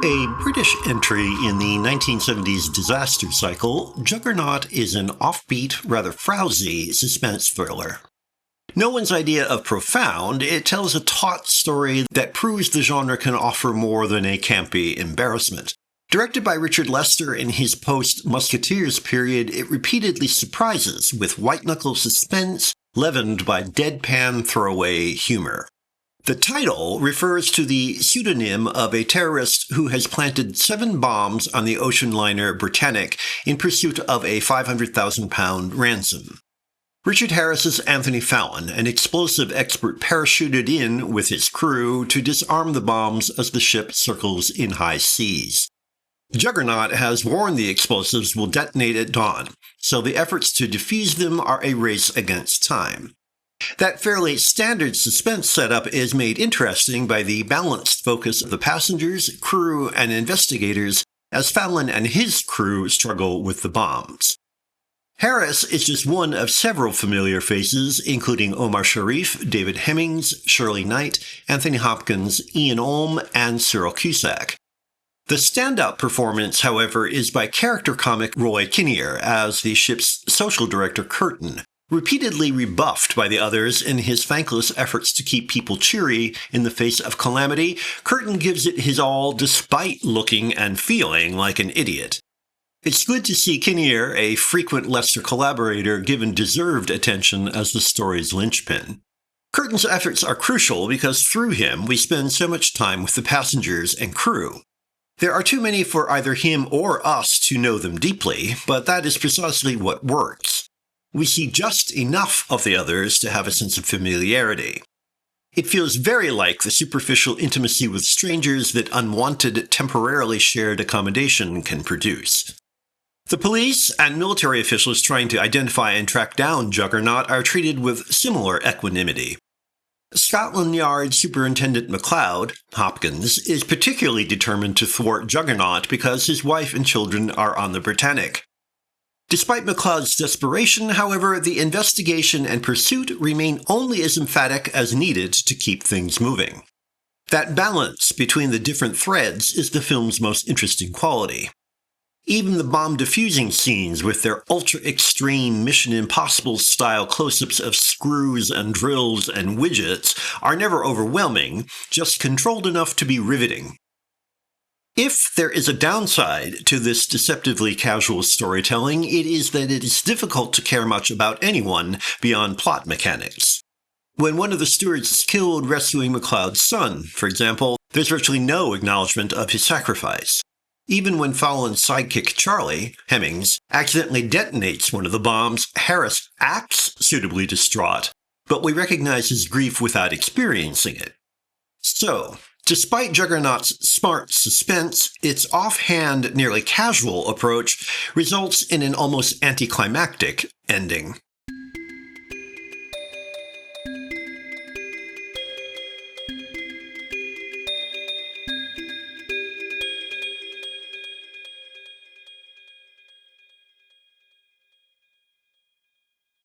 A British entry in the 1970s disaster cycle, Juggernaut is an offbeat, rather frowsy suspense thriller. No one's idea of profound, it tells a taut story that proves the genre can offer more than a campy embarrassment. Directed by Richard Lester in his post-Musketeers period, it repeatedly surprises with white-knuckle suspense leavened by deadpan throwaway humor. The title refers to the pseudonym of a terrorist who has planted 7 bombs on the ocean liner Britannic in pursuit of a £500,000 ransom. Richard Harris's Anthony Fallon, an explosive expert, parachuted in with his crew to disarm the bombs as the ship circles in high seas. Juggernaut has warned the explosives will detonate at dawn, so the efforts to defuse them are a race against time. That fairly standard suspense setup is made interesting by the balanced focus of the passengers, crew, and investigators as Fallon and his crew struggle with the bombs. Harris is just one of several familiar faces, including Omar Sharif, David Hemmings, Shirley Knight, Anthony Hopkins, Ian Holm, and Cyril Cusack. The standout performance, however, is by character comic Roy Kinnear as the ship's social director Curtin, repeatedly rebuffed by the others in his thankless efforts to keep people cheery in the face of calamity. Curtin gives it his all despite looking and feeling like an idiot. It's good to see Kinnear, a frequent Lester collaborator, given deserved attention as the story's linchpin. Curtin's efforts are crucial because through him we spend so much time with the passengers and crew. There are too many for either him or us to know them deeply, but that is precisely what works. We see just enough of the others to have a sense of familiarity. It feels very like the superficial intimacy with strangers that unwanted, temporarily shared accommodation can produce. The police and military officials trying to identify and track down Juggernaut are treated with similar equanimity. Scotland Yard Superintendent MacLeod, Hopkins, is particularly determined to thwart Juggernaut because his wife and children are on the Britannic. Despite MacLeod's desperation, however, the investigation and pursuit remain only as emphatic as needed to keep things moving. That balance between the different threads is the film's most interesting quality. Even the bomb defusing scenes with their ultra-extreme Mission Impossible-style close-ups of screws and drills and widgets are never overwhelming, just controlled enough to be riveting. If there is a downside to this deceptively casual storytelling, it is that it is difficult to care much about anyone beyond plot mechanics. When one of the stewards is killed rescuing MacLeod's son, for example, there's virtually no acknowledgement of his sacrifice. Even when Fallon's sidekick Charlie, Hemmings, accidentally detonates one of the bombs, Harris acts suitably distraught, but we recognize his grief without experiencing it. So, despite Juggernaut's smart suspense, its offhand, nearly casual approach results in an almost anticlimactic ending.